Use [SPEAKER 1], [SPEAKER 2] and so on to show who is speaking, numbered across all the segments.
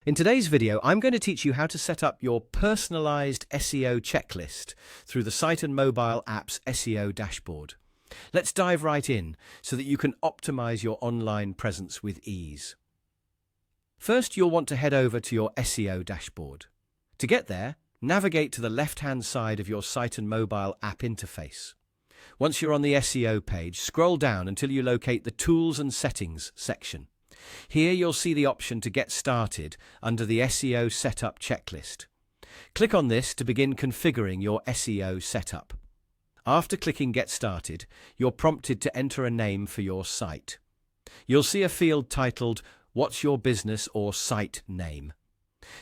[SPEAKER 1] In today's video, I'm going to teach you how to set up your personalized SEO checklist through the Site and Mobile app's SEO dashboard. Let's dive right in so that you can optimize your online presence with ease. First, you'll want to head over to your SEO dashboard. To get there, navigate to the left-hand side of your Site and Mobile app interface. Once you're on the SEO page, scroll down until you locate the Tools and Settings section. Here you'll see the option to get started under the SEO Setup checklist. Click on this to begin configuring your SEO setup. After clicking Get Started, you're prompted to enter a name for your site. You'll see a field titled What's Your Business or Site Name.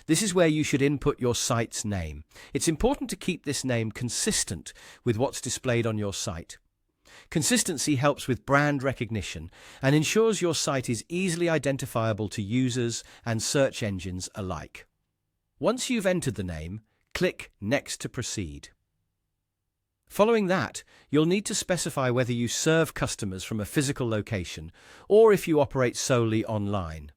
[SPEAKER 1] This is where you should input your site's name. It's important to keep this name consistent with what's displayed on your site. Consistency helps with brand recognition and ensures your site is easily identifiable to users and search engines alike. Once you've entered the name, click Next to proceed. Following that, you'll need to specify whether you serve customers from a physical location or if you operate solely online.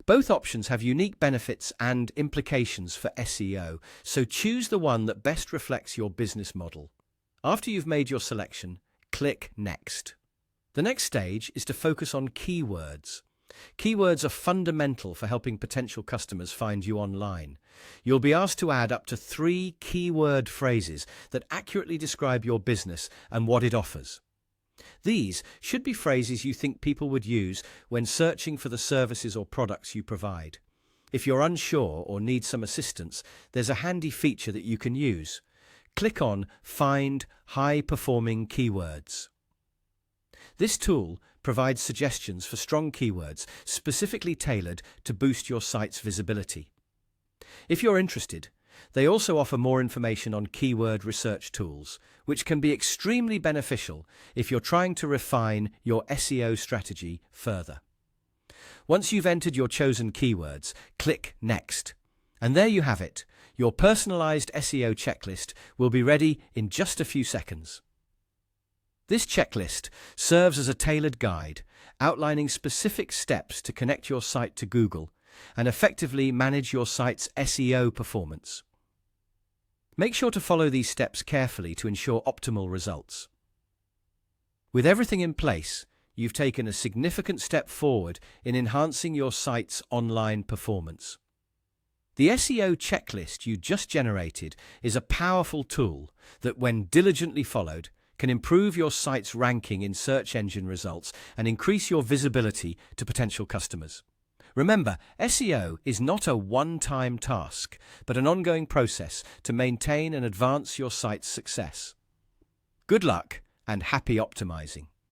[SPEAKER 1] Both options have unique benefits and implications for SEO, so choose the one that best reflects your business model. After you've made your selection, click Next. The next stage is to focus on keywords. Keywords are fundamental for helping potential customers find you online. You'll be asked to add up to 3 keyword phrases that accurately describe your business and what it offers. These should be phrases you think people would use when searching for the services or products you provide. If you're unsure or need some assistance, there's a handy feature that you can use. Click on Find High-Performing Keywords. This tool provides suggestions for strong keywords specifically tailored to boost your site's visibility. If you're interested, they also offer more information on keyword research tools, which can be extremely beneficial if you're trying to refine your SEO strategy further. Once you've entered your chosen keywords, click Next. And there you have it. Your personalized SEO checklist will be ready in just a few seconds. This checklist serves as a tailored guide, outlining specific steps to connect your site to Google and effectively manage your site's SEO performance. Make sure to follow these steps carefully to ensure optimal results. With everything in place, you've taken a significant step forward in enhancing your site's online performance. The SEO checklist you just generated is a powerful tool that, when diligently followed, can improve your site's ranking in search engine results and increase your visibility to potential customers. Remember, SEO is not a one-time task, but an ongoing process to maintain and advance your site's success. Good luck and happy optimizing!